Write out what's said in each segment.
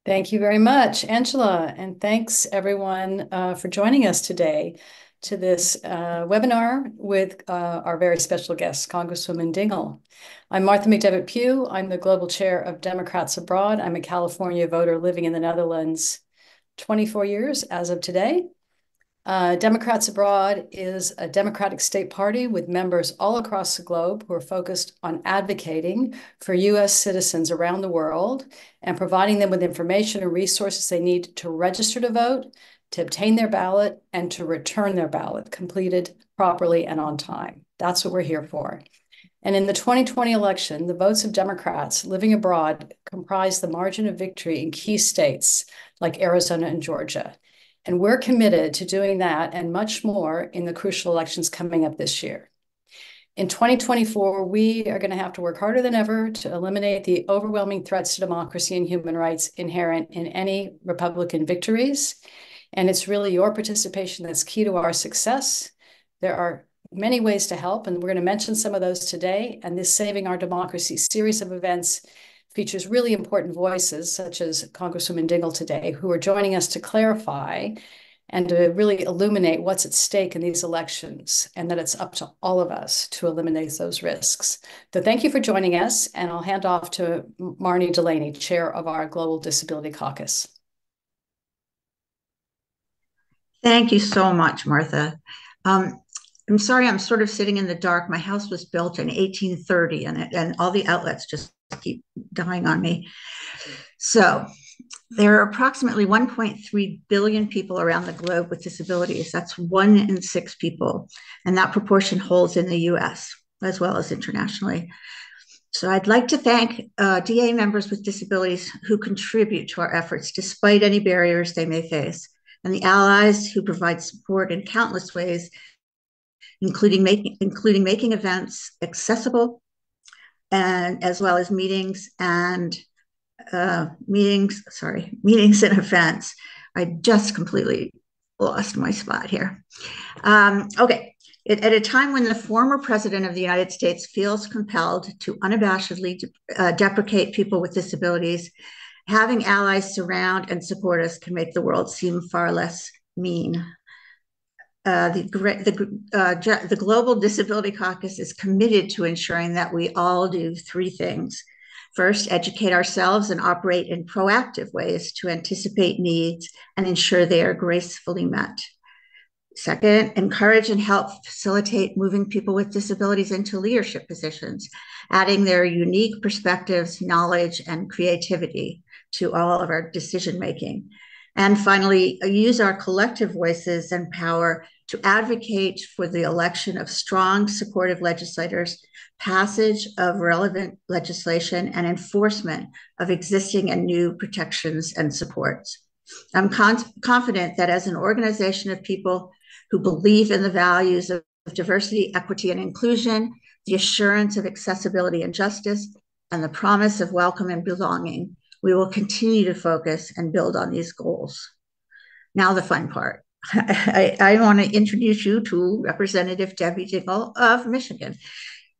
Thank you very much, Angela, and thanks everyone for joining us today to this webinar with our very special guest, Congresswoman Dingell. I'm Martha McDevitt Pugh. I'm the Global Chair of Democrats Abroad. I'm a California voter living in the Netherlands 24 years as of today. Democrats Abroad is a democratic state party with members all across the globe who are focused on advocating for U.S. citizens around the world and providing them with information and resources they need to register to vote, to obtain their ballot, and to return their ballot completed properly and on time. That's what we're here for. And in the 2020 election, the votes of Democrats living abroad comprised the margin of victory in key states like Arizona and Georgia. And we're committed to doing that and much more in the crucial elections coming up this year. In 2024, we are going to have to work harder than ever to eliminate the overwhelming threats to democracy and human rights inherent in any Republican victories. And it's really your participation that's key to our success. There are many ways to help, and we're going to mention some of those today. And this Saving Our Democracy series of events features really important voices, such as Congresswoman Dingell today, who are joining us to clarify and to really illuminate what's at stake in these elections, and that it's up to all of us to eliminate those risks. So thank you for joining us, and I'll hand off to Marnie Delaney, Chair of our Global Disability Caucus. Thank you so much, Martha. I'm sorry, I'm sort of sitting in the dark. My house was built in 1830, and all the outlets just keep dying on me. So there are approximately 1.3 billion people around the globe with disabilities. That's 1 in 6 people. And that proportion holds in the US as well as internationally. So I'd like to thank DA members with disabilities who contribute to our efforts despite any barriers they may face, and the allies who provide support in countless ways, including making events accessible, and as well as meetings and events. I just completely lost my spot here. Okay. At a time when the former president of the United States feels compelled to unabashedly deprecate people with disabilities, having allies surround and support us can make the world seem far less mean. The Global Disability Caucus is committed to ensuring that we all do 3 things. First, educate ourselves and operate in proactive ways to anticipate needs and ensure they are gracefully met. Second, encourage and help facilitate moving people with disabilities into leadership positions, adding their unique perspectives, knowledge, and creativity to all of our decision-making. And finally, use our collective voices and power to advocate for the election of strong, supportive legislators, passage of relevant legislation, and enforcement of existing and new protections and supports. I'm confident that as an organization of people who believe in the values of diversity, equity, and inclusion, the assurance of accessibility and justice, and the promise of welcome and belonging, we will continue to focus and build on these goals. Now the fun part. I want to introduce you to Representative Debbie Dingell of Michigan.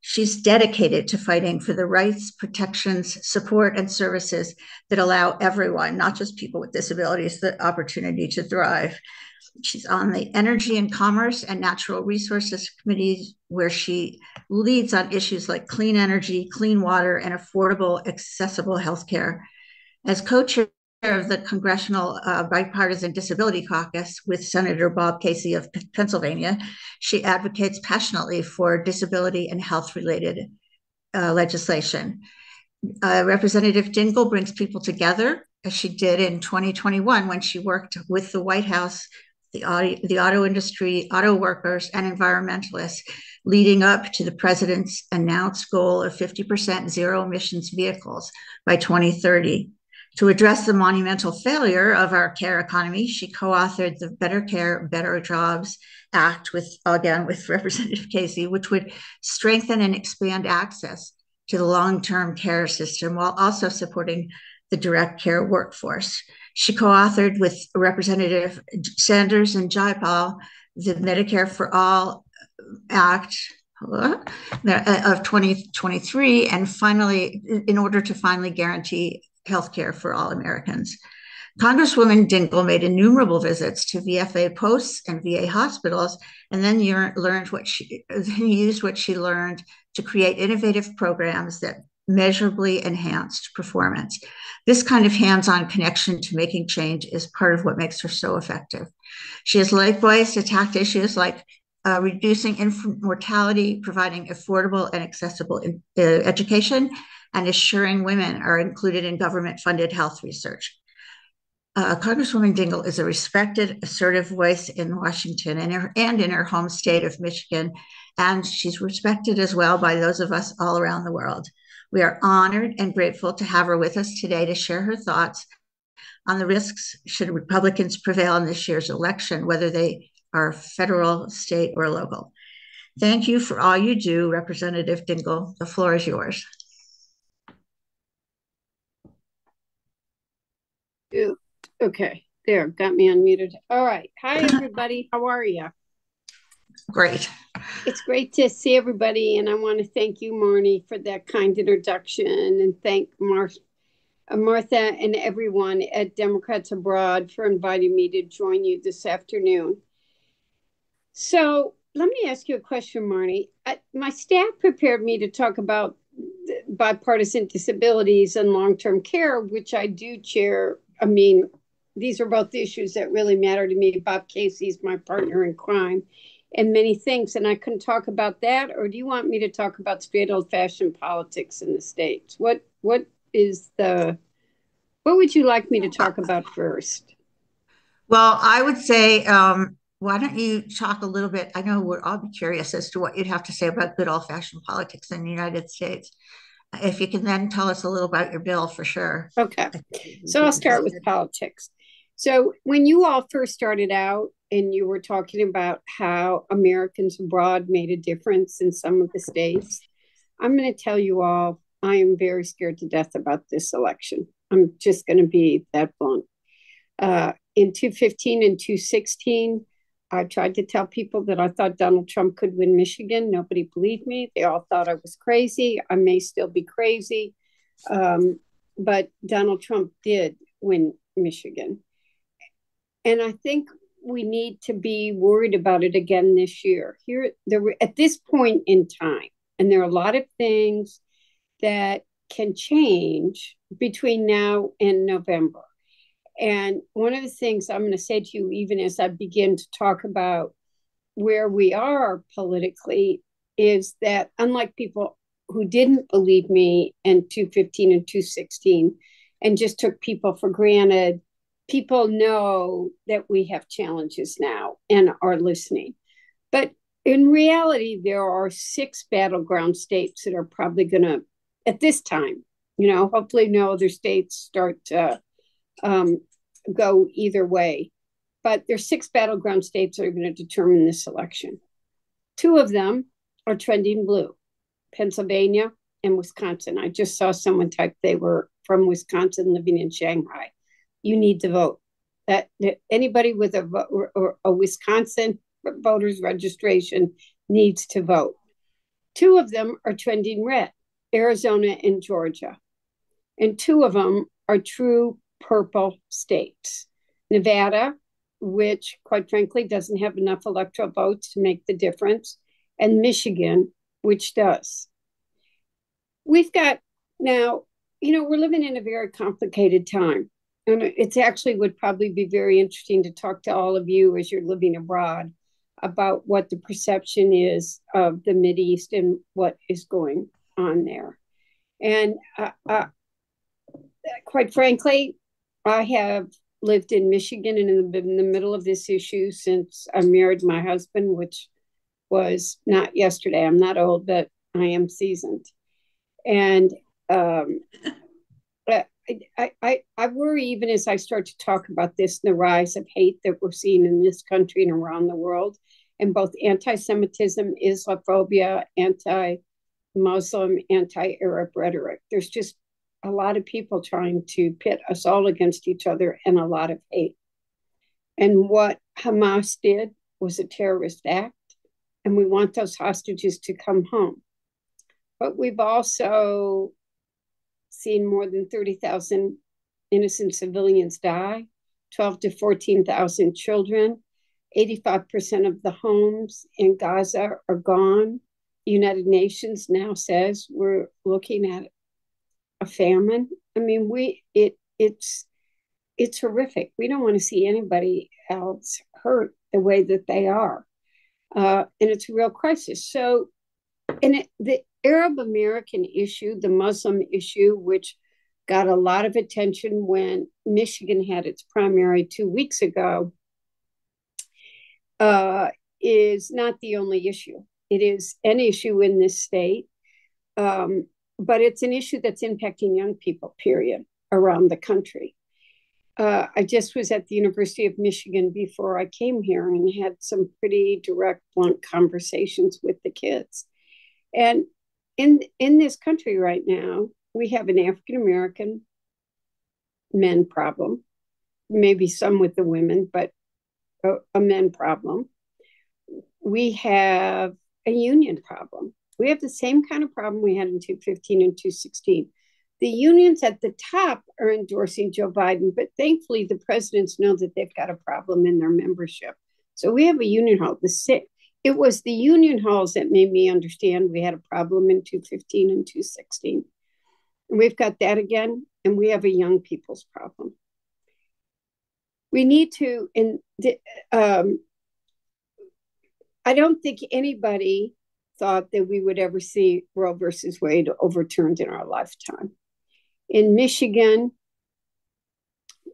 She's dedicated to fighting for the rights, protections, support, and services that allow everyone, not just people with disabilities, the opportunity to thrive. She's on the Energy and Commerce and Natural Resources Committees, where she leads on issues like clean energy, clean water, and affordable, accessible healthcare. As co-chair of the Congressional Bipartisan Disability Caucus with Senator Bob Casey of Pennsylvania, she advocates passionately for disability and health-related legislation. Representative Dingell brings people together, as she did in 2021 when she worked with the White House, the auto industry, auto workers, and environmentalists, leading up to the president's announced goal of 50% zero emissions vehicles by 2030. To address the monumental failure of our care economy, she co-authored the Better Care, Better Jobs Act with Representative Casey, which would strengthen and expand access to the long-term care system while also supporting the direct care workforce. She co-authored with Representative Sanders and Jayapal the Medicare for All Act of 2023, and finally, in order to finally guarantee health care for all Americans. Congresswoman Dingell made innumerable visits to VFA posts and VA hospitals, and then used what she learned to create innovative programs that measurably enhanced performance. This kind of hands-on connection to making change is part of what makes her so effective. She has likewise attacked issues like reducing infant mortality, providing affordable and accessible education, and assuring women are included in government-funded health research. Congresswoman Dingell is a respected, assertive voice in Washington and in her home state of Michigan, and she's respected as well by those of us all around the world. We are honored and grateful to have her with us today to share her thoughts on the risks should Republicans prevail in this year's election, whether they are federal, state, or local. Thank you for all you do, Representative Dingell. The floor is yours. Okay, there, got me unmuted. All right. Hi, everybody. How are you? Great. It's great to see everybody, and I want to thank you, Marnie, for that kind introduction, and thank Martha and everyone at Democrats Abroad for inviting me to join you this afternoon. So let me ask you a question, Marnie. My staff prepared me to talk about bipartisan disabilities and long-term care, which I do chair. I mean, these are both issues that really matter to me. Bob Casey's my partner in crime and many things. And I can talk about that, or do you want me to talk about straight old-fashioned politics in the States? What would you like me to talk about first? Well, I would say, why don't you talk a little bit? I know I'll be curious as to what you'd have to say about good old-fashioned politics in the United States. If you can then tell us a little about your bill, for sure. Okay. So I'll start with politics. So when you all first started out and you were talking about how Americans abroad made a difference in some of the states, I'm going to tell you all, I am very scared to death about this election. I'm just going to be that blunt. In 2015 and 2016, I tried to tell people that I thought Donald Trump could win Michigan. Nobody believed me. They all thought I was crazy. I may still be crazy. But Donald Trump did win Michigan. And I think we need to be worried about it again this year. At this point in time, and there are a lot of things that can change between now and November. And one of the things I'm going to say to you, even as I begin to talk about where we are politically, is that unlike people who didn't believe me in 2015 and 2016 and just took people for granted, people know that we have challenges now and are listening. But in reality, there are 6 battleground states that are probably going to, at this time, hopefully no other states start to go either way. But there's 6 battleground states that are going to determine this election. 2 of them are trending blue, Pennsylvania and Wisconsin. I just saw someone type they were from Wisconsin living in Shanghai. You need to vote. That anybody with a Wisconsin voter's registration needs to vote. 2 of them are trending red, Arizona and Georgia. And 2 of them are true purple states. Nevada, which quite frankly doesn't have enough electoral votes to make the difference, and Michigan, which does. We've got now, we're living in a very complicated time. And it's actually would probably be very interesting to talk to all of you as you're living abroad about what the perception is of the Mideast and what is going on there. And quite frankly, I have lived in Michigan and in the middle of this issue since I married my husband, which was not yesterday. I'm not old, but I am seasoned. And I worry, even as I start to talk about this, the rise of hate that we're seeing in this country and around the world, and both anti-Semitism, Islamophobia, anti-Muslim, anti-Arab rhetoric. There's just a lot of people trying to pit us all against each other and a lot of hate. And what Hamas did was a terrorist act, and we want those hostages to come home. But we've also seen more than 30,000 innocent civilians die, 12 to 14,000 children. 85% of the homes in Gaza are gone. The United Nations now says we're looking at a famine. I mean, it's horrific. We don't want to see anybody else hurt the way that they are. And it's a real crisis. So, the Arab American issue, the Muslim issue, which got a lot of attention when Michigan had its primary 2 weeks ago, is not the only issue. It is an issue in this state, but it's an issue that's impacting young people, period, around the country. I just was at the University of Michigan before I came here and had some pretty direct, blunt conversations with the kids. And in this country right now, we have an African American men problem, maybe some with the women, but a men problem. We have a union problem. We have the same kind of problem we had in 215 and 216. The unions at the top are endorsing Joe Biden, but thankfully the presidents know that they've got a problem in their membership. So we have a union hall. It was the union halls that made me understand we had a problem in 215 and 216. And we've got that again, and we have a young people's problem. We need to, I don't think anybody thought that we would ever see Roe versus Wade overturned in our lifetime. In Michigan,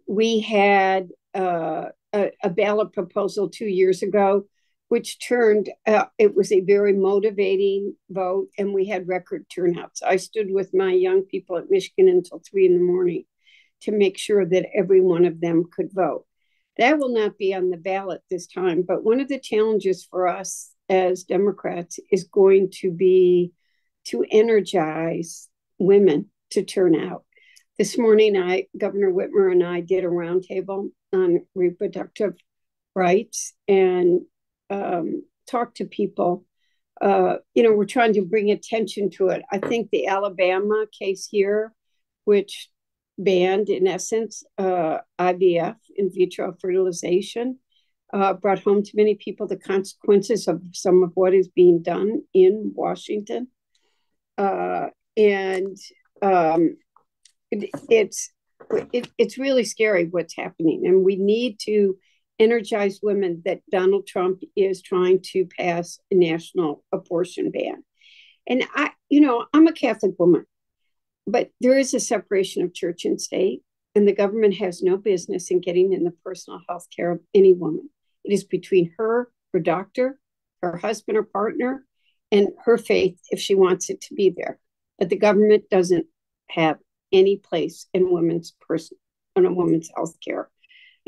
we had a ballot proposal 2 years ago, which it was a very motivating vote, and we had record turnouts. I stood with my young people at Michigan until 3 a.m. to make sure that every one of them could vote. That will not be on the ballot this time, but one of the challenges for us as Democrats is going to be to energize women to turn out. This morning, Governor Whitmer and I did a roundtable on reproductive rights and talked to people. We're trying to bring attention to it. I think the Alabama case here, which banned, in essence, IVF, in vitro fertilization, brought home to many people the consequences of some of what is being done in Washington. It's really scary what's happening. And we need to energize women that Donald Trump is trying to pass a national abortion ban. And I'm a Catholic woman, but there is a separation of church and state, and the government has no business in getting in the personal health care of any woman. It is between her doctor, her husband or partner, and her faith if she wants it to be there. But the government doesn't have any place in a woman's health care.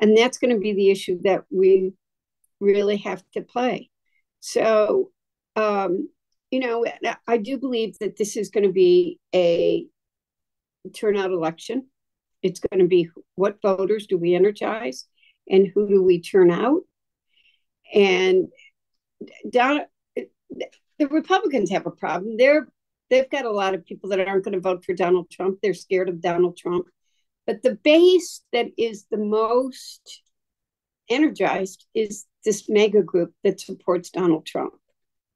And that's going to be the issue that we really have to play. So, I do believe that this is going to be a turnout election. It's going to be what voters do we energize and who do we turn out? And the Republicans have a problem. They've got a lot of people that aren't going to vote for Donald Trump. They're scared of Donald Trump. But the base that is the most energized is this mega group that supports Donald Trump.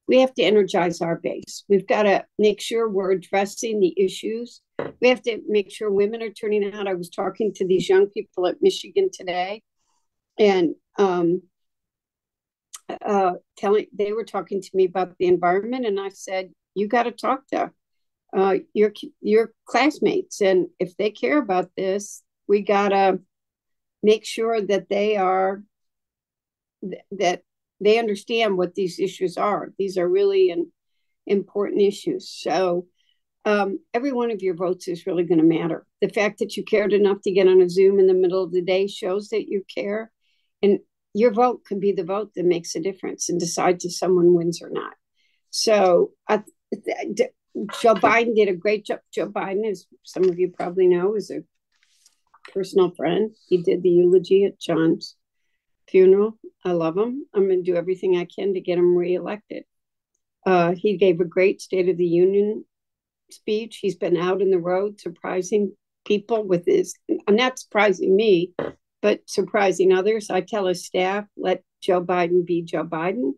We have to energize our base. We've got to make sure we're addressing the issues. We have to make sure women are turning out. I was talking to these young people at Michigan today, and they were talking to me about the environment, and I said, you got to talk to your classmates, and if they care about this, we got to make sure that they understand what these issues are. These are really important issues. So every one of your votes is really going to matter. The fact that you cared enough to get on a Zoom in the middle of the day shows that you care. And your vote could be the vote that makes a difference and decides if someone wins or not. So Joe Biden did a great job. Joe Biden, as some of you probably know, is a personal friend. He did the eulogy at John's funeral. I love him. I'm going to do everything I can to get him reelected. He gave a great State of the Union speech. He's been out in the road surprising people with his, not surprising me, but surprising others. I tell his staff, let Joe Biden be Joe Biden.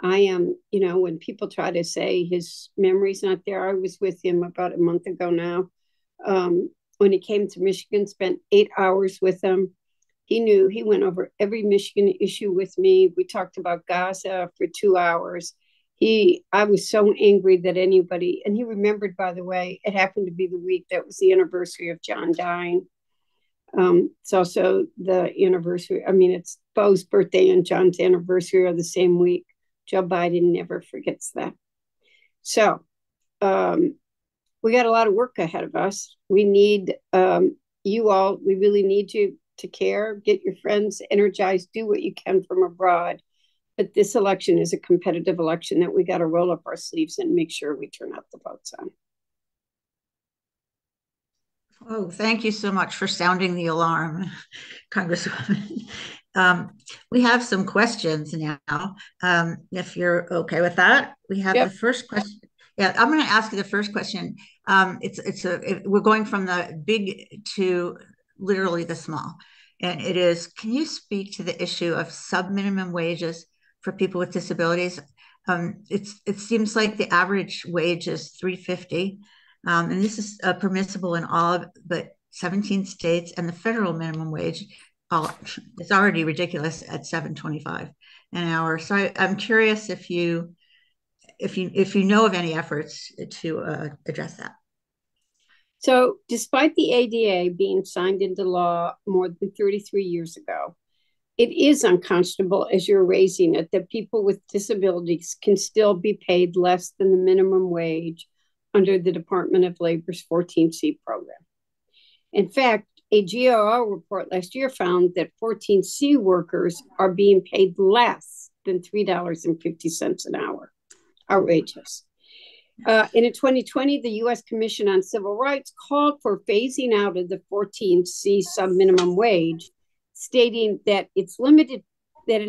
I am, when people try to say his memory's not there, I was with him about a month ago now. When he came to Michigan, spent 8 hours with him. He went over every Michigan issue with me. We talked about Gaza for 2 hours. I was so angry that anybody, and he remembered, by the way, it happened to be the week that was the anniversary of John dying. It's also the anniversary. I mean, it's Bo's birthday and John's anniversary are the same week. Joe Biden never forgets that. So we got a lot of work ahead of us. We need you all. We really need you to care, get your friends energized, do what you can from abroad. But this election is a competitive election that we got to roll up our sleeves and make sure we turn out the votes on. Oh, thank you so much for sounding the alarm, Congresswoman. We have some questions now. If you're okay with that, we have the first question. Yeah, I'm going to ask you the first question. We're going from the big to literally the small, and it is: can you speak to the issue of sub-minimum wages for people with disabilities? It seems like the average wage is $3.50. And this is permissible in all but 17 states, and the federal minimum wage is already ridiculous at $7.25 an hour. So I'm curious if you know of any efforts to address that. So, despite the ADA being signed into law more than 33 years ago, it is unconscionable as you're raising it that people with disabilities can still be paid less than the minimum wage under the Department of Labor's 14C program. In fact, a GAO report last year found that 14C workers are being paid less than $3.50 an hour, outrageous. And in 2020, the U.S. Commission on Civil Rights called for phasing out of the 14C sub-minimum wage, stating that it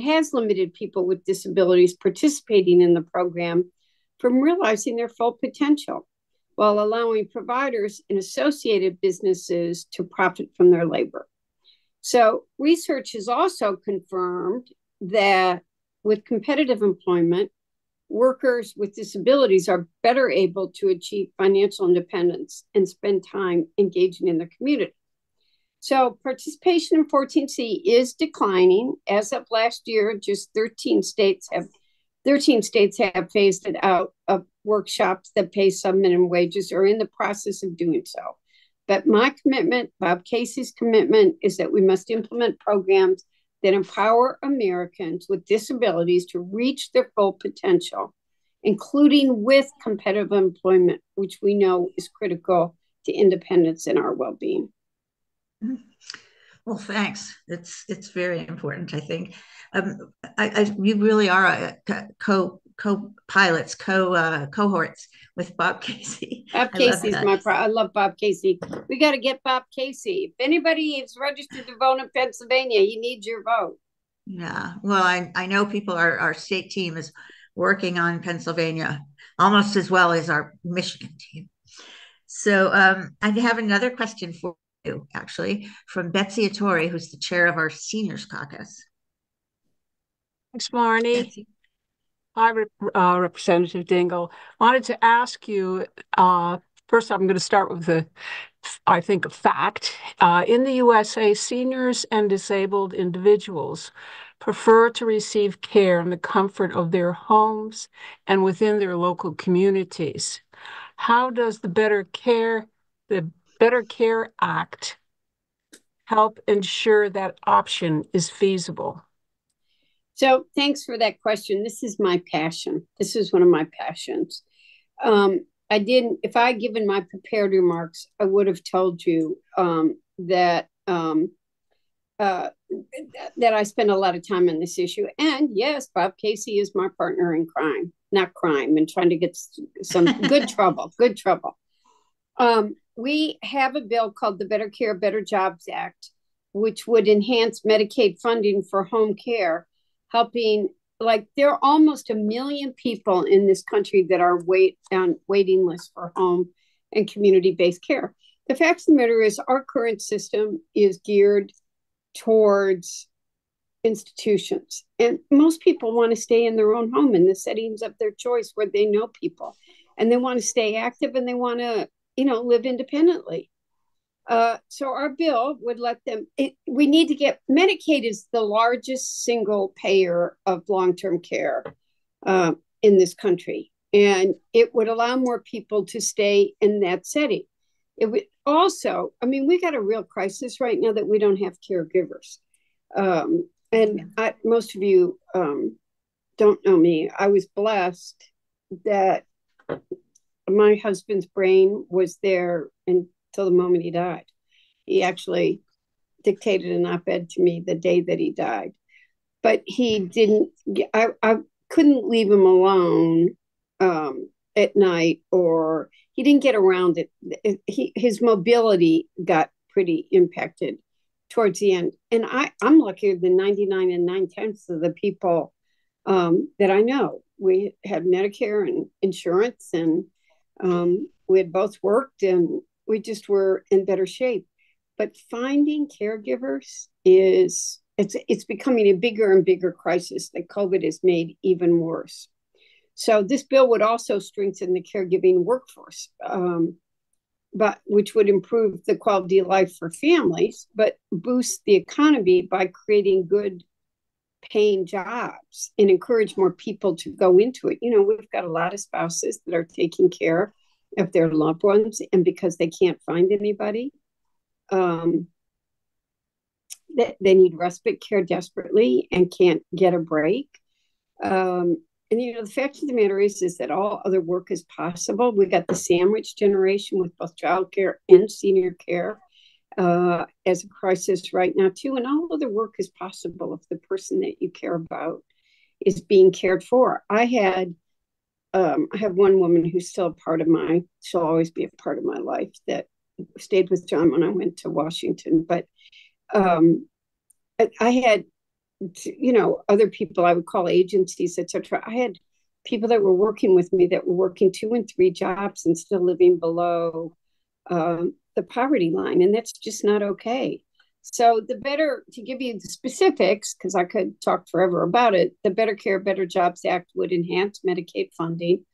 has limited people with disabilities participating in the program from realizing their full potential, while allowing providers and associated businesses to profit from their labor. So research has also confirmed that with competitive employment, workers with disabilities are better able to achieve financial independence and spend time engaging in the community. So participation in 14C is declining. As of last year, just 13 states have phased it out of workshops that pay sub-minimum wages or in the process of doing so. But my commitment, Bob Casey's commitment, is that we must implement programs that empower Americans with disabilities to reach their full potential, including with competitive employment, which we know is critical to independence and our well-being. Well, thanks. It's very important, I think. You really are a co-pilots, cohorts with Bob Casey. Bob Casey's I love Bob Casey. We got to get Bob Casey. If anybody is registered to vote in Pennsylvania, he needs your vote. Yeah. Well, I know our state team is working on Pennsylvania almost as well as our Michigan team. So I have another question for you, actually, from Betsy Attore, who's the chair of our Seniors Caucus. Thanks, Marnie. Hi, Representative Dingell. Wanted to ask you, first I'm going to start with a fact. In the USA, seniors and disabled individuals prefer to receive care in the comfort of their homes and within their local communities. How does the Better Care Act help ensure that option is feasible? So thanks for that question. This is my passion. This is one of my passions. If I had given my prepared remarks, I would have told you that I spend a lot of time on this issue. And yes, Bob Casey is my partner in crime, not crime, and trying to get some good trouble. We have a bill called the Better Care, Better Jobs Act, which would enhance Medicaid funding for home care, helping, there are almost 1 million people in this country that are waiting lists for home and community-based care. The fact of the matter is our current system is geared towards institutions. And most people want to stay in their own home in the settings of their choice where they know people and they want to stay active and they want to, live independently. So our bill would let them, we need to get, Medicaid is the largest single payer of long-term care in this country. And it would allow more people to stay in that setting. It would also, we got a real crisis right now that we don't have caregivers. Most of you don't know me. I was blessed that my husband's brain was there until the moment he died. He actually dictated an op-ed to me the day that he died. But he didn't, I couldn't leave him alone at night, or he didn't get around it. His mobility got pretty impacted towards the end. And I'm luckier than 99 and 9/10 of the people that I know. We had Medicare and insurance, and we had both worked, and we just were in better shape. But finding caregivers it's becoming a bigger and bigger crisis that COVID has made even worse. So this bill would also strengthen the caregiving workforce, but which would improve the quality of life for families, but boost the economy by creating good paying jobs and encourage more people to go into it. We've got a lot of spouses that are taking care of their loved ones, and because they can't find anybody, they need respite care desperately and can't get a break. The fact of the matter is that all other work is possible. We got the sandwich generation with both childcare and senior care as a crisis right now too. And all other work is possible if the person that you care about is being cared for. I have one woman who's still she'll always be a part of my life, that stayed with John when I went to Washington. But I had, other people I would call agencies, etc. I had people that were working with me that were working 2 and 3 jobs and still living below the poverty line. And that's just not okay. So to give you the specifics, because I could talk forever about it, the Better Care, Better Jobs Act would enhance Medicaid funding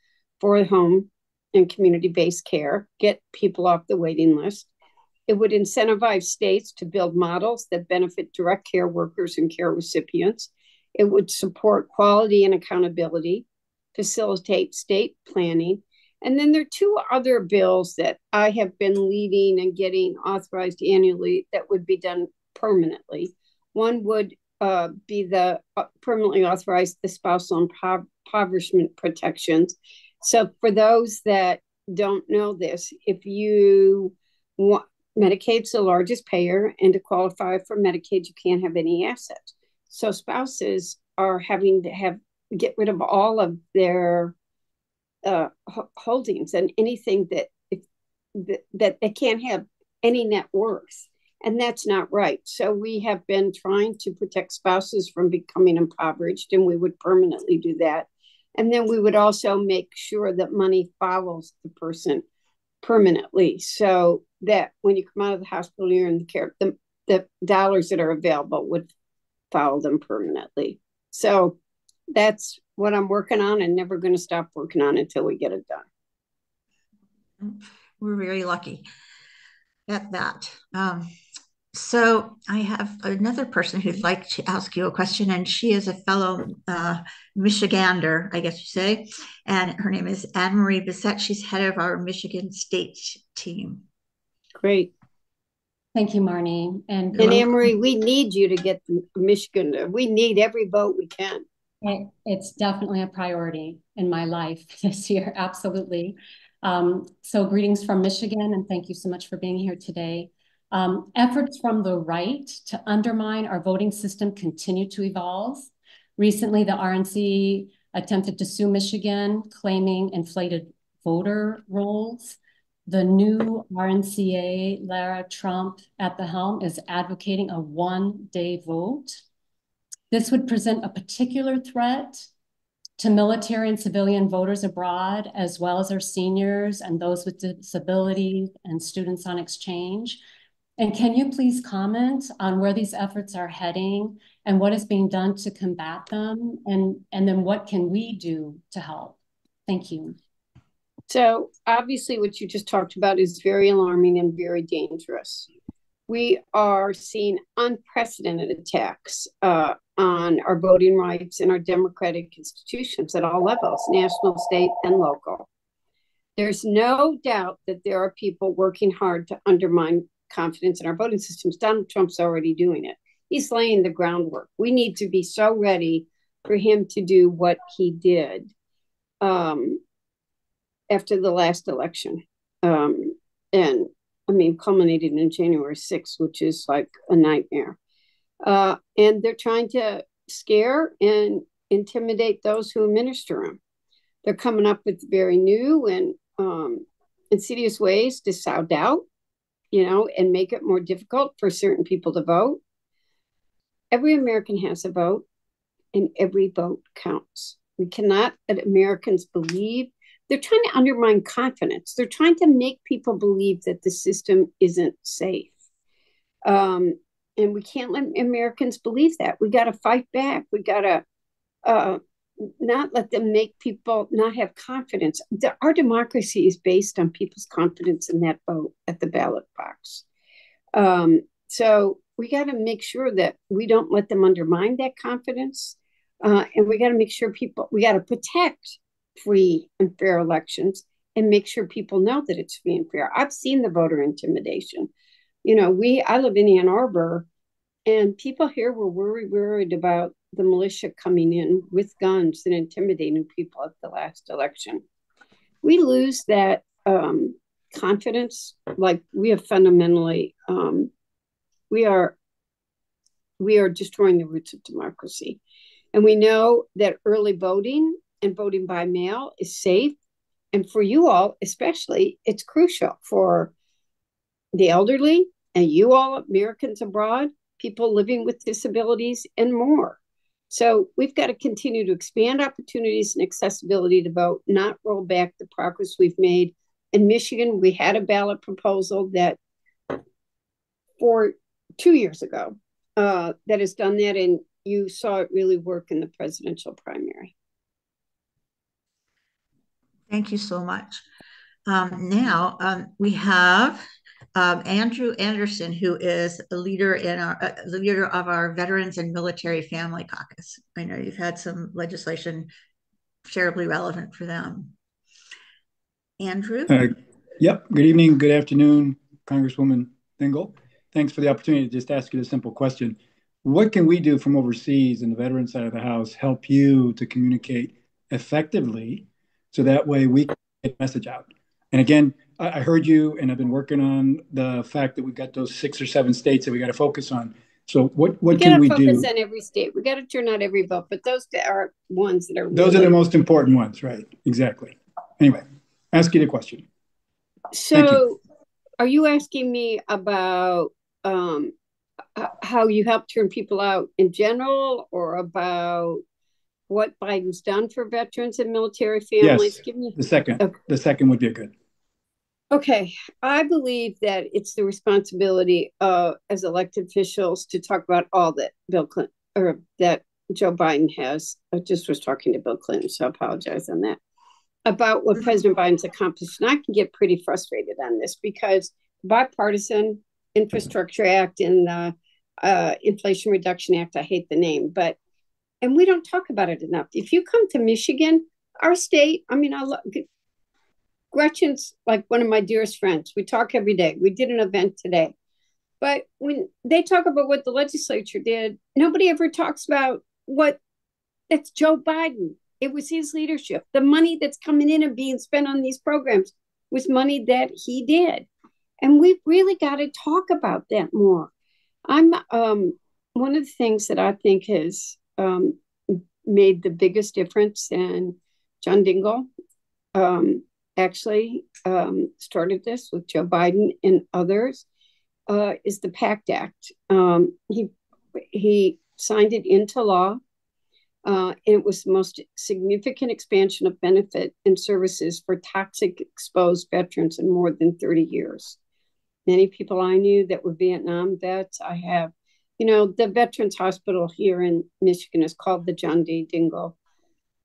for home and community-based care, get people off the waiting list. It would incentivize states to build models that benefit direct care workers and care recipients. It would support quality and accountability, facilitate state planning. And then there are 2 other bills that I have been leading and getting authorized annually that would be done permanently. One would be the permanently authorized the spousal impoverishment protections. So for those that don't know this, if you want, Medicaid's the largest payer, and to qualify for Medicaid, you can't have any assets. So spouses are having to get rid of all of their holdings and anything that they can't have any net worth, and that's not right. So we have been trying to protect spouses from becoming impoverished, and we would permanently do that. And then we would also make sure that money follows the person permanently, so that when you come out of the hospital, you're in the care, the dollars that are available would follow them permanently. So that's what I'm working on, and never going to stop working on until we get it done. We're very lucky at that. So I have another person who'd like to ask you a question, and she is a fellow Michigander, I guess you say, and her name is Anne-Marie Bissett. She's head of our Michigan State team. Great. Thank you, Marnie. And Anne-Marie, we need you to get Michigan. We need every vote we can. It's definitely a priority in my life this year, absolutely. So greetings from Michigan, and thank you so much for being here today. Efforts from the right to undermine our voting system continue to evolve. Recently, the RNC attempted to sue Michigan, claiming inflated voter rolls. The new RNCA, Lara Trump at the helm, is advocating a one-day vote. This would present a particular threat to military and civilian voters abroad, as well as our seniors and those with disabilities and students on exchange? And can you please comment on where these efforts are heading and what is being done to combat them? And then what can we do to help? Thank you. So obviously what you just talked about is very alarming and very dangerous. We are seeing unprecedented attacks on our voting rights and our democratic institutions at all levels, national, state, and local. There's no doubt that there are people working hard to undermine confidence in our voting systems. Donald Trump's already doing it. He's laying the groundwork. We need to be so ready for him to do what he did after the last election. And I mean, culminated in January 6th, which is like a nightmare. And they're trying to scare and intimidate those who administer them. They're coming up with very new and insidious ways to sow doubt, and make it more difficult for certain people to vote. Every American has a vote, and every vote counts. We cannot let Americans believe. They're trying to undermine confidence. They're trying to make people believe that the system isn't safe. And we can't let Americans believe that. We got to fight back. We got to not let them make people not have confidence. Our democracy is based on people's confidence in that vote at the ballot box. So we got to make sure that we don't let them undermine that confidence. And we got to make sure we got to protect free and fair elections and make sure people know that it's free and fair. I've seen the voter intimidation. I live in Ann Arbor, and people here were worried about the militia coming in with guns and intimidating people at the last election. We lose that confidence. Like, we have fundamentally, we are destroying the roots of democracy. And we know that early voting and voting by mail is safe. And for you all, especially, it's crucial for the elderly and you all, Americans abroad, people living with disabilities, and more. So we've got to continue to expand opportunities and accessibility to vote, not roll back the progress we've made. In Michigan, we had a ballot proposal that for 2 years ago that has done that, and you saw it really work in the presidential primary. Thank you so much. Now we have Andrew Anderson, who is the leader of our Veterans and Military Family Caucus. I know you've had some legislation terribly relevant for them. Andrew? Yep. Good evening, good afternoon, Congresswoman Dingell. Thanks for the opportunity to just ask you a simple question. What can we do from overseas in the veteran side of the house help you to communicate effectively so that way we can get the message out? And again, I heard you, and I've been working on the fact that we've got those 6 or 7 states that we got to focus on. So what can we do? We got to focus on every state. We got to turn out every vote, but those are ones that are those are the most important ones, right? Exactly. Anyway, ask you the question. So are you asking me about how you help turn people out in general, or about what Biden's done for veterans and military families? Yes, Give me the second. Okay. The second would be good. Okay, I believe that it's the responsibility as elected officials to talk about all that that Joe Biden has. I just was talking to Bill Clinton, so I apologize on that. About what President Biden's accomplished. And I can get pretty frustrated on this because the Bipartisan Infrastructure Act and the Inflation Reduction Act, I hate the name, and we don't talk about it enough. If you come to Michigan, our state, Gretchen's like one of my dearest friends. We talk every day. We did an event today. But when they talk about what the legislature did, nobody ever talks about that's Joe Biden. It was his leadership. The money that's coming in and being spent on these programs was money that he did. And we've really got to talk about that more. One of the things that I think has made the biggest difference, and John Dingell actually started this with Joe Biden and others, is the PACT Act. He signed it into law. It was the most significant expansion of benefit and services for toxic exposed veterans in more than 30 years. Many people I knew that were Vietnam vets. I have, the Veterans Hospital here in Michigan is called the John D. Dingell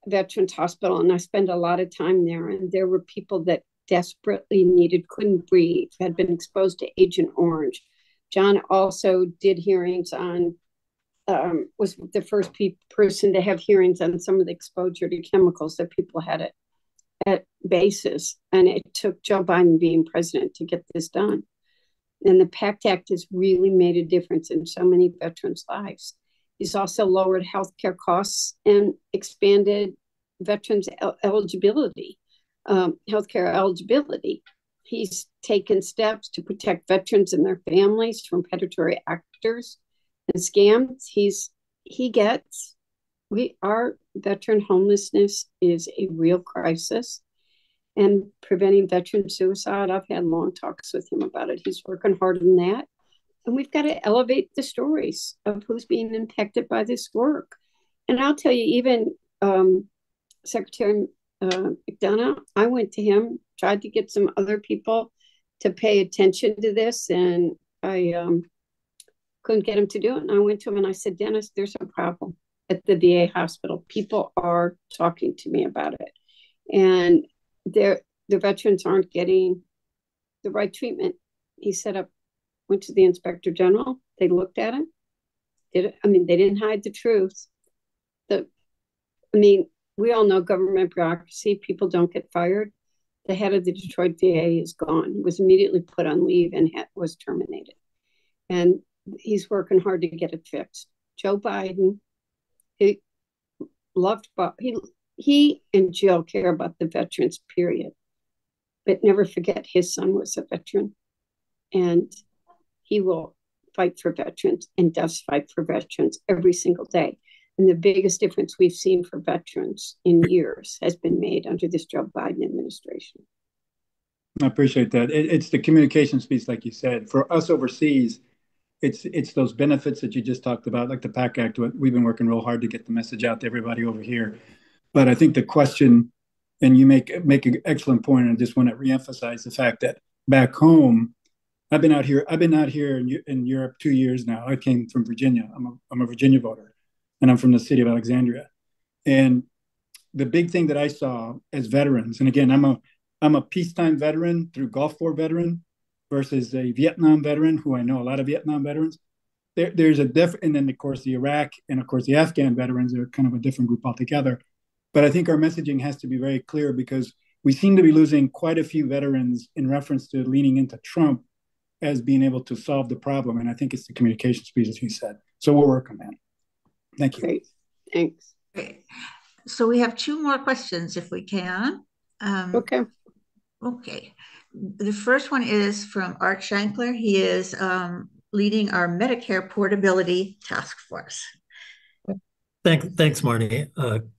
Veterans Hospital, and I spent a lot of time there. And there were people that desperately couldn't breathe, had been exposed to Agent Orange. John also did hearings on, was the first person to have hearings on some of the exposure to chemicals that people had at bases. And it took Joe Biden being president to get this done. And the PACT Act has really made a difference in so many veterans' lives. He's also lowered healthcare costs and expanded veterans' eligibility, healthcare eligibility. He's taken steps to protect veterans and their families from predatory actors and scams. Our veteran homelessness is a real crisis, and preventing veteran suicide. I've had long talks with him about it. He's working hard on that. And we've got to elevate the stories of who's being impacted by this work. And I'll tell you, even Secretary McDonough, I went to him, tried to get some other people to pay attention to this, and I couldn't get him to do it. And I went to him and I said, Dennis, there's a problem at the VA hospital. People are talking to me about it. And the veterans aren't getting the right treatment. He went to the Inspector General. They looked at him. They didn't hide the truth. We all know government bureaucracy. People don't get fired. The head of the Detroit VA is gone. He was immediately put on leave and was terminated. And he's working hard to get it fixed. Joe Biden, he and Jill care about the veterans, period. But never forget his son was a veteran. And he will fight for veterans and does fight for veterans every single day. And the biggest difference we've seen for veterans in years has been made under this Joe Biden administration. I appreciate that. It's the communications piece, like you said. For us overseas, it's those benefits that you just talked about, like the PAC Act. We've been working real hard to get the message out to everybody over here. But I think the question, and you make an excellent point, and I just want to reemphasize the fact that back home, I've been out here in Europe 2 years now. I came from Virginia. I'm a Virginia voter, and I'm from the city of Alexandria. And the big thing that I saw as veterans, and again, I'm a peacetime veteran through Gulf War veteran versus a Vietnam veteran, who I know a lot of Vietnam veterans. There's a different, and then of course the Iraq and of course the Afghan veterans are kind of a different group altogether. But I think our messaging has to be very clear, because we seem to be losing quite a few veterans in reference to leaning into Trump as being able to solve the problem. And I think it's the communications piece, as you said. So we'll work on that. Thank you. Great. Thanks. Okay. So we have two more questions, if we can. Okay. Okay. The first one is from Art Shankler. He is leading our Medicare Portability Task Force. Thanks, Marty.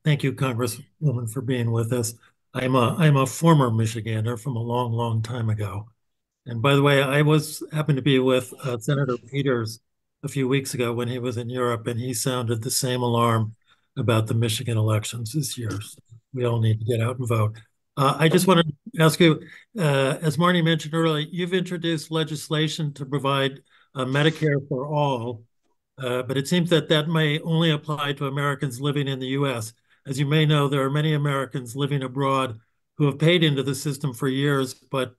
Thank you, Congresswoman, for being with us. I'm a former Michigander from a long, long time ago. And by the way, I happened to be with Senator Peters a few weeks ago when he was in Europe, and he sounded the same alarm about the Michigan elections this year. So we all need to get out and vote. I just wanted to ask you, as Marty mentioned earlier, you've introduced legislation to provide Medicare for all, but it seems that may only apply to Americans living in the U.S. As you may know, there are many Americans living abroad who have paid into the system for years, but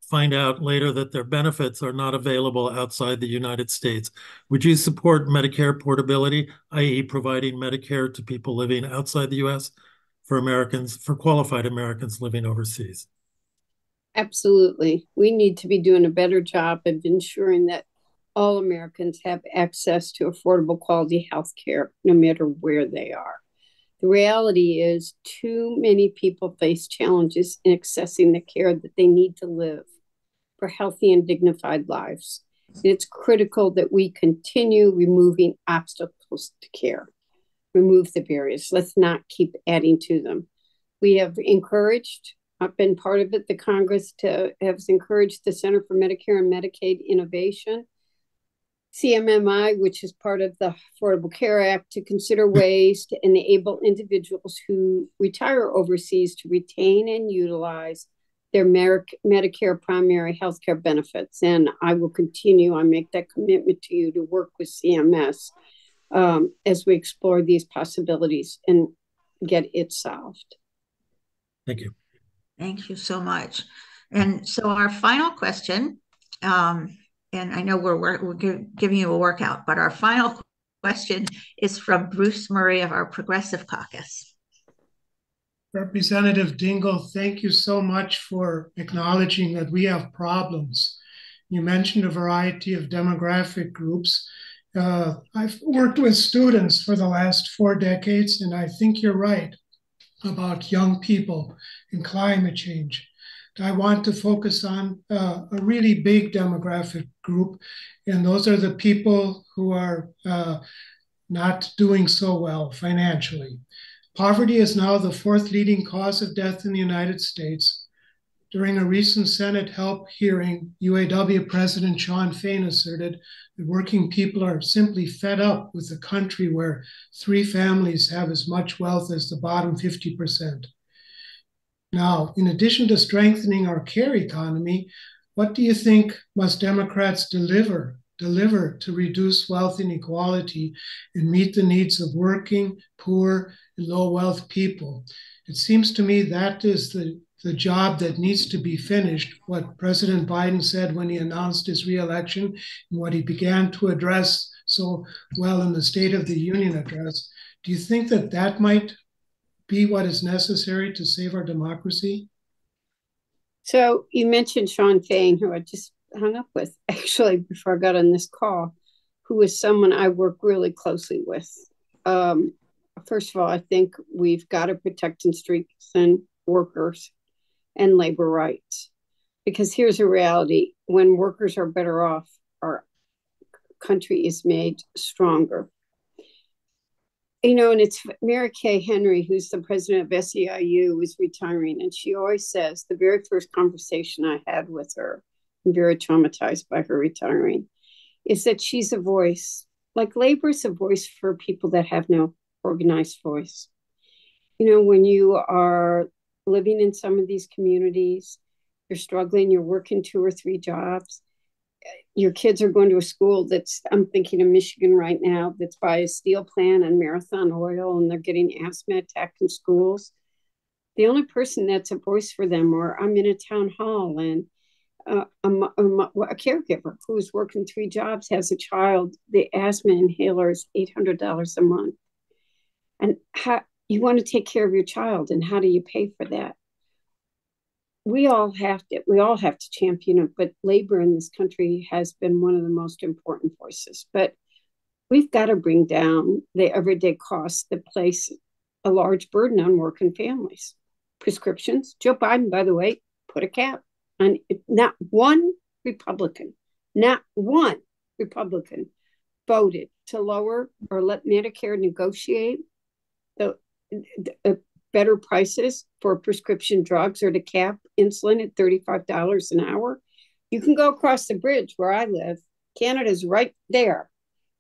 find out later that their benefits are not available outside the United States. Would you support Medicare portability, i.e. providing Medicare to people living outside the U.S. for qualified Americans living overseas? Absolutely. We need to be doing a better job of ensuring that all Americans have access to affordable quality health care, no matter where they are. The reality is too many people face challenges in accessing the care that they need to live for healthy and dignified lives. And it's critical that we continue removing obstacles to care, remove the barriers. Let's not keep adding to them. We have encouraged, I've been part of it, the Congress has encouraged the Center for Medicare and Medicaid Innovation CMMI, which is part of the Affordable Care Act, to consider ways to enable individuals who retire overseas to retain and utilize their Medicare primary health care benefits. And I will continue, I make that commitment to you to work with CMS as we explore these possibilities and get it solved. Thank you. Thank you so much. And so our final question, and I know we're giving you a workout, but our final question is from Bruce Murray of our Progressive Caucus. Representative Dingell, thank you so much for acknowledging that we have problems. You mentioned a variety of demographic groups. I've worked with students for the last 4 decades, and I think you're right about young people and climate change. I want to focus on a really big demographic group, and those are the people who are not doing so well financially. Poverty is now the 4th leading cause of death in the United States. During a recent Senate help hearing, UAW President Shawn Fain asserted that working people are simply fed up with a country where 3 families have as much wealth as the bottom 50%. Now, in addition to strengthening our care economy, what do you think must Democrats deliver to reduce wealth inequality and meet the needs of working, poor, and low wealth people? It seems to me that is the job that needs to be finished, what President Biden said when he announced his reelection and what he began to address so well in the State of the Union address. Do you think that that might be what is necessary to save our democracy? So you mentioned Shawn Fain, who I just hung up with actually before I got on this call, who is someone I work really closely with. First of all, I think we've got to protect and strengthen workers and labor rights, because here's a reality: when workers are better off, our country is made stronger. You know, and it's Mary Kay Henry, who's the president of SEIU, is retiring. And she always says, the very first conversation I had with her, I'm very traumatized by her retiring, is that she's a voice. Like labor is a voice for people that have no organized voice. You know, when you are living in some of these communities, you're struggling, you're working 2 or 3 jobs. Your kids are going to a school that's, I'm thinking of Michigan right now, that's by a steel plant and Marathon Oil, and they're getting asthma attack in schools. The only person that's a voice for them, or I'm in a town hall and a caregiver who's working 3 jobs has a child, the asthma inhaler is $800 a month. And how you want to take care of your child, and how do you pay for that? We all have to champion it, but labor in this country has been one of the most important voices. But we've got to bring down the everyday costs that place a large burden on working families. Prescriptions. Joe Biden, by the way, put a cap on it. Not one Republican voted to lower or let Medicare negotiate the better prices for prescription drugs, or to cap insulin at $35 an hour. You can go across the bridge where I live, Canada's right there,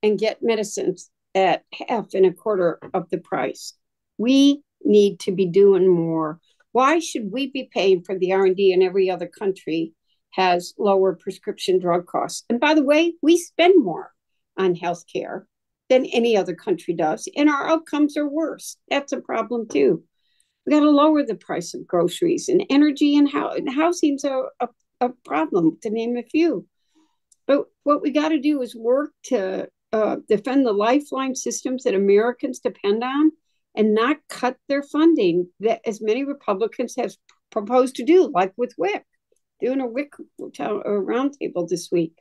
and get medicines at half and a quarter of the price. We need to be doing more. Why should we be paying for the R&D and every other country has lower prescription drug costs? And by the way, we spend more on healthcare than any other country does, and our outcomes are worse. That's a problem too. We got to lower the price of groceries and energy, and housing's a problem, to name a few. But what we got to do is work to defend the lifeline systems that Americans depend on, and not cut their funding, that as many Republicans have proposed to do, like with WIC, doing a WIC roundtable this week.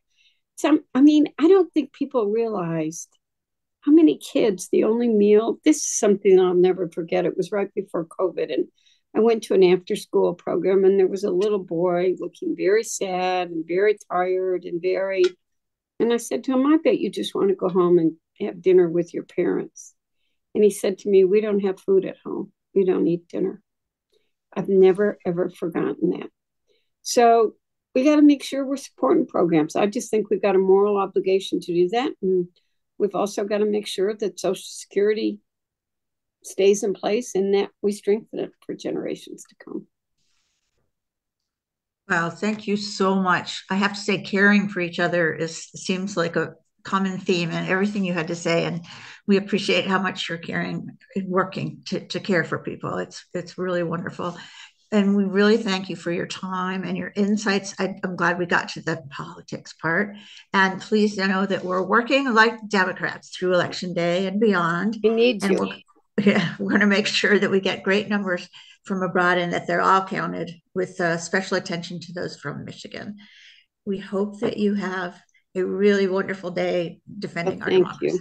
I don't think people realized how many kids, the only meal, this is something I'll never forget. It was right before COVID, and I went to an after-school program, and there was a little boy looking very sad and very tired and I said to him, I bet you just want to go home and have dinner with your parents. And he said to me, we don't have food at home. We don't eat dinner. I've never, ever forgotten that. So we got to make sure we're supporting programs. I just think we've got a moral obligation to do that. And we've also got to make sure that Social Security stays in place and that we strengthen it for generations to come. Wow, thank you so much. I have to say, caring for each other seems like a common theme in everything you had to say, and we appreciate how much you're caring and working to care for people. It's really wonderful. And we really thank you for your time and your insights. I'm glad we got to the politics part. And please know that we're working like Democrats through Election Day and beyond. We need and you. we're going to make sure that we get great numbers from abroad and that they're all counted with special attention to those from Michigan. We hope that you have a really wonderful day defending our democracy.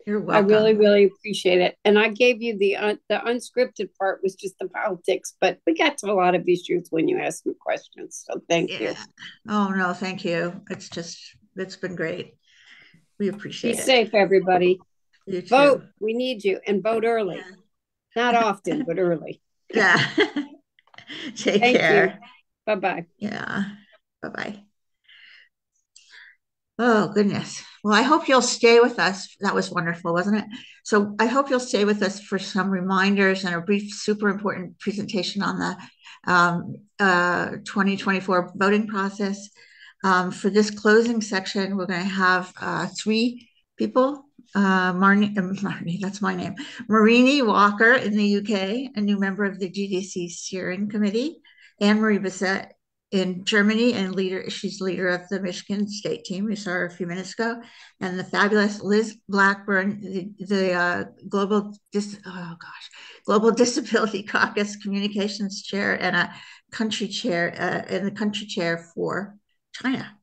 You're welcome. I really, really appreciate it. And I gave you the unscripted part was just the politics, but we got to a lot of issues when you asked me questions. So thank you. Oh, no, thank you. It's been great. We appreciate it. Be safe, everybody. You too. Vote. We need you. And vote early. Yeah. Not often, but early. Yeah. Take care. Thank you. Bye-bye. Yeah. Bye-bye. Oh, goodness. Well, I hope you'll stay with us. That was wonderful, wasn't it? So I hope you'll stay with us for some reminders and a brief, super important presentation on the 2024 voting process. For this closing section, we're going to have three people. Marnie, that's my name. Marini Walker in the UK, a new member of the GDC Steering Committee. Anne-Marie Bissett in Germany, and she's leader of the Michigan state team. We saw her a few minutes ago. And the fabulous Liz Blackburn, the Global Disability Caucus Communications Chair and a country chair, and the country chair for China.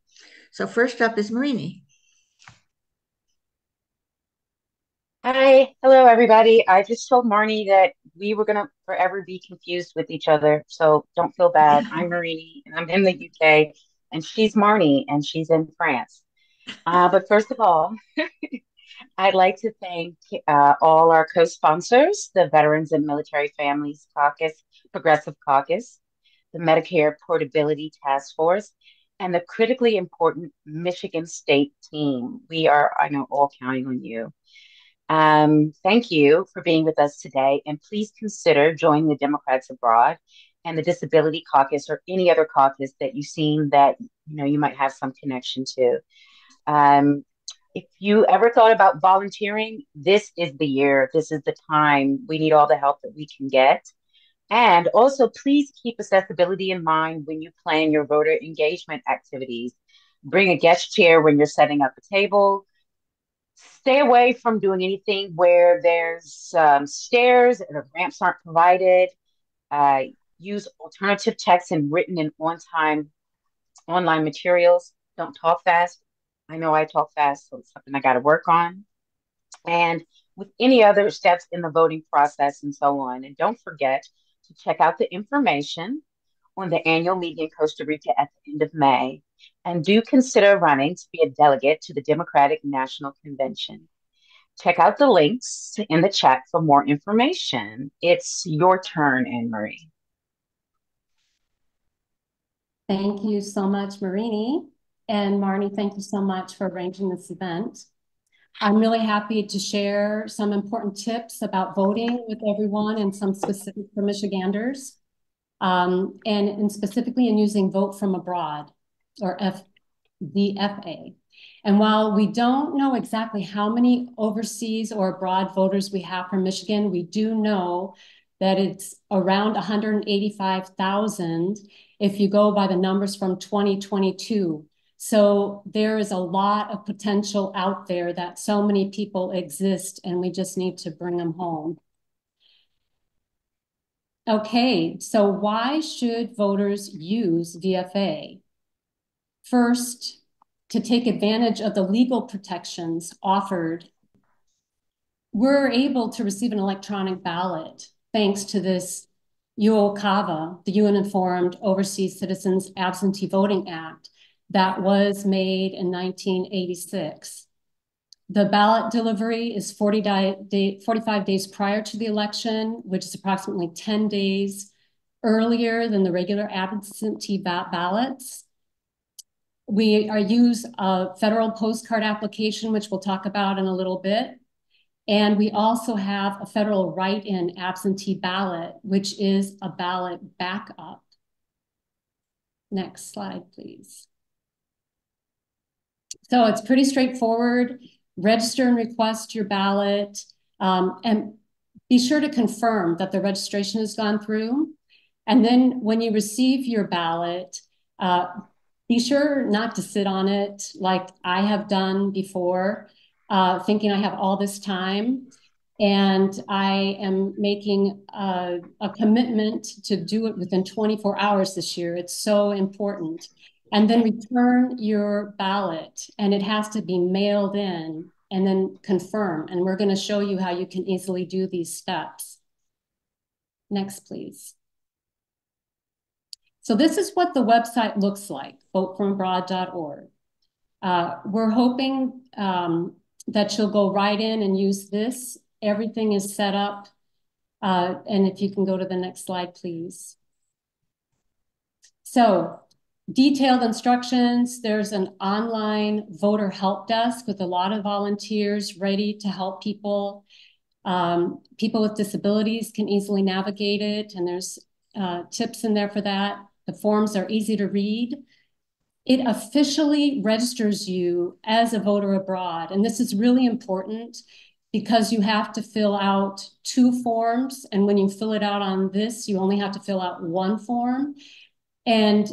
So first up is Marini. Hi, hello everybody. I just told Marnie that we were gonna forever be confused with each other, so don't feel bad. I'm Marini and I'm in the UK, and she's Marnie and she's in France. But first of all, I'd like to thank all our co-sponsors, the Veterans and Military Families Caucus, Progressive Caucus, the Medicare Portability Task Force, and the critically important Michigan State team. We are, I know, all counting on you. Thank you for being with us today, and please consider joining the Democrats Abroad and the Disability Caucus or any other caucus that you've seen that you might have some connection to. If you ever thought about volunteering, this is the year, this is the time. We need all the help that we can get. And also, please keep accessibility in mind when you plan your voter engagement activities. Bring a guest chair when you're setting up a table. Stay away from doing anything where there's stairs and the ramps aren't provided. Use alternative text and written and on-time online materials. Don't talk fast. I know I talk fast, so it's something I got to work on. And with any other steps in the voting process and so on. And don't forget to check out the information on the annual meeting in Costa Rica at the end of May. And do consider running to be a delegate to the Democratic National Convention. Check out the links in the chat for more information. It's your turn, Anne-Marie. Thank you so much, Marini. And Marnie, thank you so much for arranging this event. I'm really happy to share some important tips about voting with everyone and some specific for Michiganders, and specifically in using Vote from Abroad, or VFA. And while we don't know exactly how many overseas or abroad voters we have from Michigan, we do know that it's around 185,000 if you go by the numbers from 2022. So there is a lot of potential out there that so many people exist, and we just need to bring them home. Okay, so why should voters use VFA? First, to take advantage of the legal protections offered, we're able to receive an electronic ballot thanks to this UOCAVA, the UN-Informed Overseas Citizens Absentee Voting Act, that was made in 1986. The ballot delivery is 45 days prior to the election, which is approximately 10 days earlier than the regular absentee ballots. We use a federal postcard application, which we'll talk about in a little bit. And we also have a federal write-in absentee ballot, which is a ballot backup. Next slide, please. So it's pretty straightforward. Register and request your ballot, and be sure to confirm that the registration has gone through. And then when you receive your ballot, be sure not to sit on it like I have done before, thinking I have all this time. And I am making a commitment to do it within 24 hours this year. It's so important. And then return your ballot, and it has to be mailed in, and then confirm. And we're going to show you how you can easily do these steps. Next, please. So this is what the website looks like, votefromabroad.org. We're hoping that you'll go right in and use this. Everything is set up. And if you can go to the next slide, please. So detailed instructions. There's an online voter help desk with a lot of volunteers ready to help people. People with disabilities can easily navigate it, and there's tips in there for that. The forms are easy to read. It officially registers you as a voter abroad, and this is really important because you have to fill out 2 forms, and when you fill it out on this, you only have to fill out 1 form. And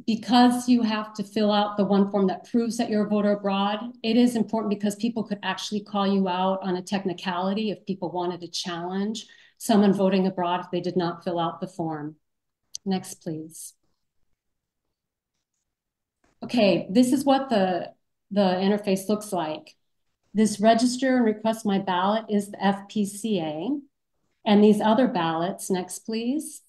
because you have to fill out the 1 form that proves that you're a voter abroad, it is important because people could actually call you out on a technicality if people wanted to challenge someone voting abroad if they did not fill out the form. Next, please. Okay, this is what the interface looks like. This register and request my ballot is the FPCA. And these other ballots, next, please.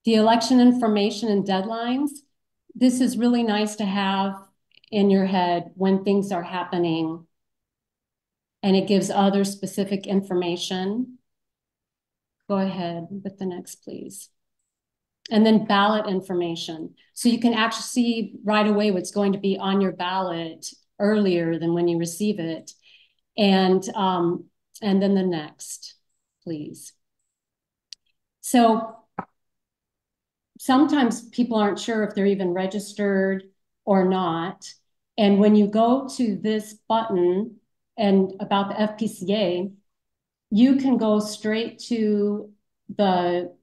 The election information and deadlines. This is really nice to have in your head when things are happening. And it gives other specific information. Go ahead with the next, please. And then ballot information. So you can actually see right away what's going to be on your ballot earlier than when you receive it. And then the next, please. So sometimes people aren't sure if they're even registered or not. And when you go to this button and about the FPCA, you can go straight to the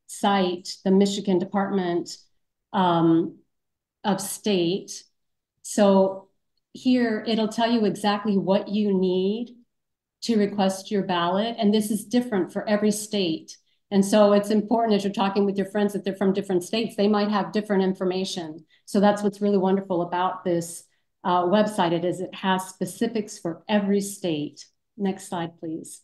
site, the Michigan Department of State. So here it'll tell you exactly what you need to request your ballot. And this is different for every state. And so it's important as you're talking with your friends that they're from different states, they might have different information. So that's what's really wonderful about this website. It has specifics for every state. Next slide, please.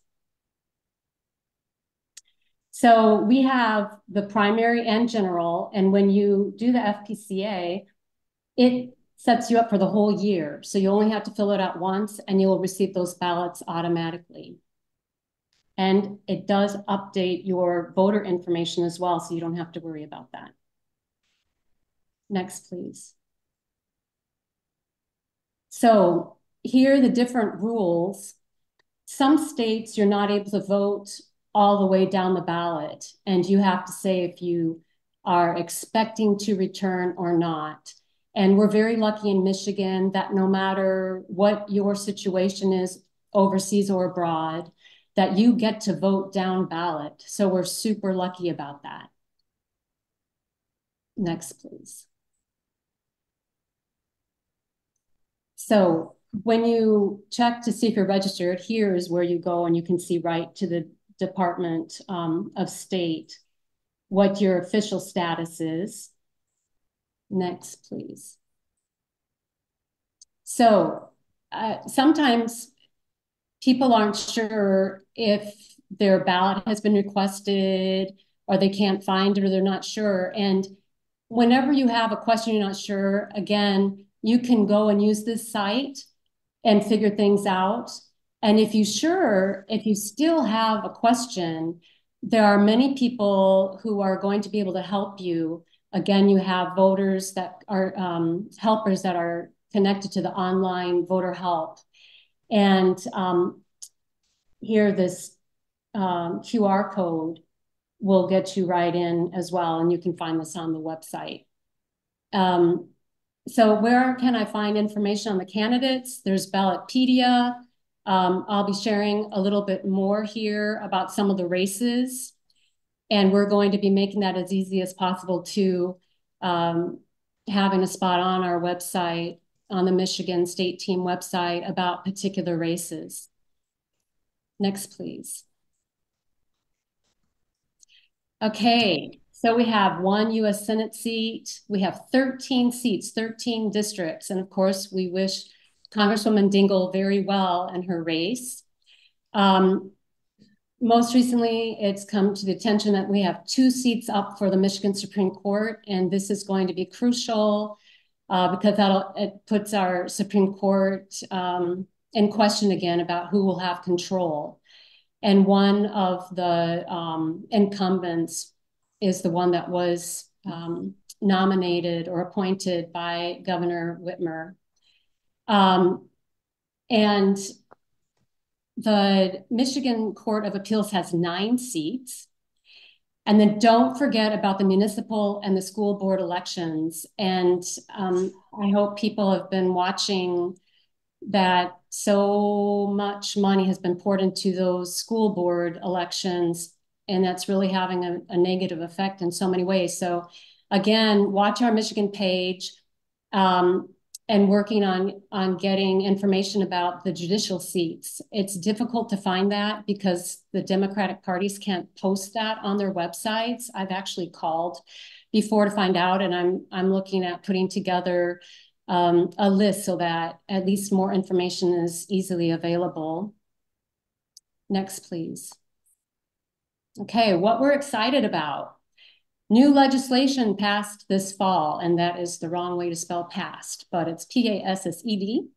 So we have the primary and general, and when you do the FPCA, it sets you up for the whole year. So you only have to fill it out once and you'll receive those ballots automatically. And it does update your voter information as well, so you don't have to worry about that. Next, please. So here are the different rules. Some states you're not able to vote all the way down the ballot, and you have to say if you are expecting to return or not. And we're very lucky in Michigan that no matter what your situation is, overseas or abroad, that you get to vote down ballot. So we're super lucky about that. Next, please. So when you check to see if you're registered, here is where you go and you can see right to the Department of State what your official status is. Next, please. So sometimes people aren't sure if their ballot has been requested or they can't find it or they're not sure. And whenever you have a question you're not sure, again, you can go and use this site and figure things out. And if you still have a question, there are many people who are going to be able to help you Again, you have voters that are helpers that are connected to the online voter help. And here, this QR code will get you right in as well. And you can find this on the website. So where can I find information on the candidates? There's Ballotpedia. I'll be sharing a little bit more here about some of the races. And we're going to be making that as easy as possible to having a spot on our website, on the Michigan State Team website about particular races. Next, please. Okay, so we have one U.S. Senate seat. We have 13 seats, 13 districts. And of course, we wish Congresswoman Dingell very well in her race. Most recently, it's come to the attention that we have 2 seats up for the Michigan Supreme Court, and this is going to be crucial because it puts our Supreme Court in question again about who will have control. And one of the incumbents is the one that was nominated or appointed by Governor Whitmer. And the Michigan Court of Appeals has 9 seats. And then don't forget about the municipal and the school board elections. And I hope people have been watching that so much money has been poured into those school board elections, and that's really having a negative effect in so many ways. So again, watch our Michigan page and working on getting information about the judicial seats. It's difficult to find that because the Democratic parties can't post that on their websites. I've actually called before to find out, and I'm looking at putting together a list so that at least more information is easily available. Next, please. Okay, what we're excited about. New legislation passed this fall, and that is the wrong way to spell passed, but it's P-A-S-S-E-D.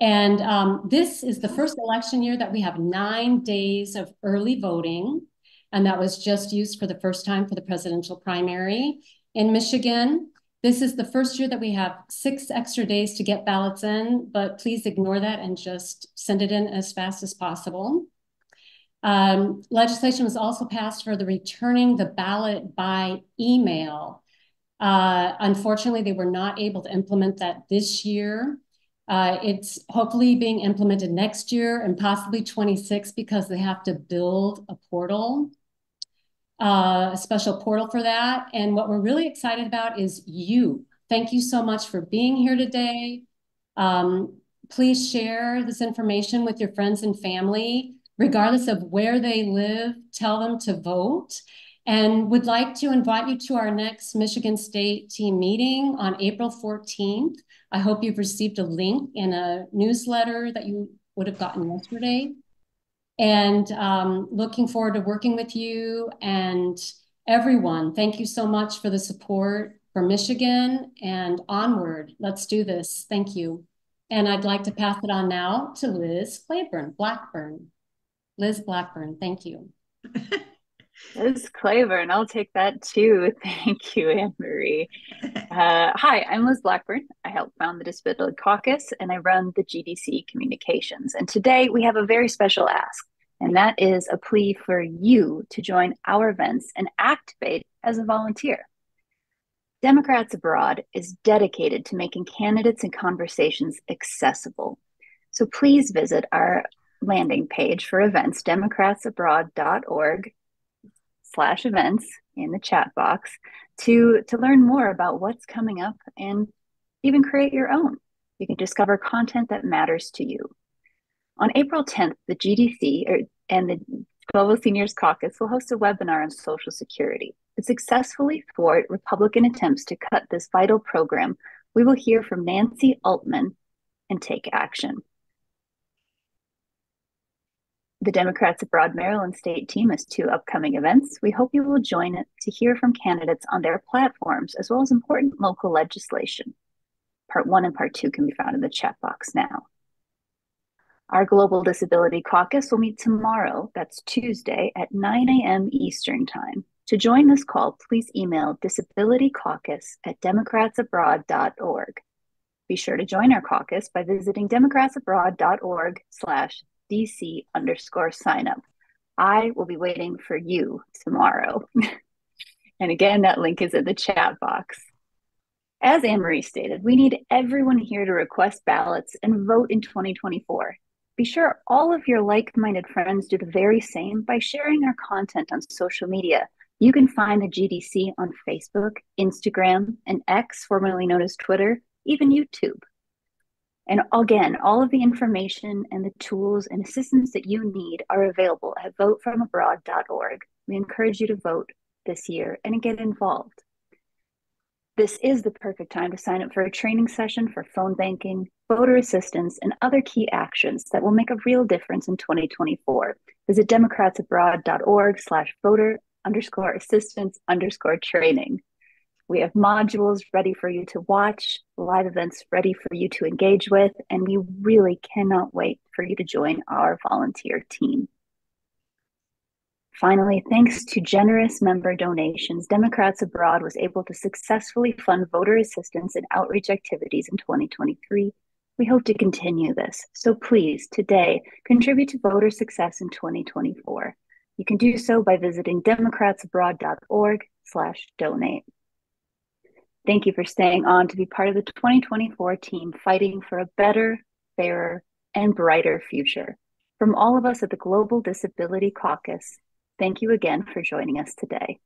And this is the first election year that we have 9 days of early voting, and that was just used for the first time for the presidential primary in Michigan. This is the first year that we have 6 extra days to get ballots in, but please ignore that and just send it in as fast as possible. Legislation was also passed for the returning the ballot by email. Unfortunately, they were not able to implement that this year. It's hopefully being implemented next year and possibly 26 because they have to build a portal. A special portal for that. And what we're really excited about is you. Thank you so much for being here today. Please share this information with your friends and family, regardless of where they live. Tell them to vote. And would like to invite you to our next Michigan State Team meeting on April 14th. I hope you've received a link in a newsletter that you would have gotten yesterday. And looking forward to working with you and everyone. Thank you so much for the support for Michigan and onward. Let's do this. Thank you. And I'd like to pass it on now to Liz Blackburn. Liz Blackburn, thank you. Liz Claiborne, I'll take that too. Thank you, Anne Marie. Hi, I'm Liz Blackburn. I helped found the Disability Caucus and I run the GDC Communications. And today we have a very special ask, and that is a plea for you to join our events and activate as a volunteer. Democrats Abroad is dedicated to making candidates and conversations accessible. So please visit our landing page for events, democratsabroad.org/events in the chat box to learn more about what's coming up and even create your own. You can discover content that matters to you. On April 10th, the GDC and the Global Seniors Caucus will host a webinar on Social Security. To successfully thwart Republican attempts to cut this vital program, we will hear from Nancy Altman and take action. The Democrats Abroad Maryland State Team has 2 upcoming events. We hope you will join it to hear from candidates on their platforms, as well as important local legislation. Part 1 and Part 2 can be found in the chat box now. Our Global Disability Caucus will meet tomorrow, that's Tuesday, at 9 a.m. Eastern Time. To join this call, please email disabilitycaucus@democratsabroad.org. Be sure to join our caucus by visiting democratsabroad.org/DC_signup. I will be waiting for you tomorrow. And again, that link is in the chat box. As Anne-Marie stated, we need everyone here to request ballots and vote in 2024. Be sure all of your like-minded friends do the very same by sharing our content on social media. You can find the GDC on Facebook, Instagram, and X, formerly known as Twitter, even YouTube. And again, all of the information and the tools and assistance that you need are available at votefromabroad.org. We encourage you to vote this year and get involved. This is the perfect time to sign up for a training session for phone banking, voter assistance, and other key actions that will make a real difference in 2024. Visit democratsabroad.org/voter_assistance_training. We have modules ready for you to watch, live events ready for you to engage with, and we really cannot wait for you to join our volunteer team. Finally, thanks to generous member donations, Democrats Abroad was able to successfully fund voter assistance and outreach activities in 2023. We hope to continue this. So please, today, contribute to voter success in 2024. You can do so by visiting democratsabroad.org/donate. Thank you for staying on to be part of the 2024 team fighting for a better, fairer, and brighter future. From all of us at the Global Disability Caucus, thank you again for joining us today.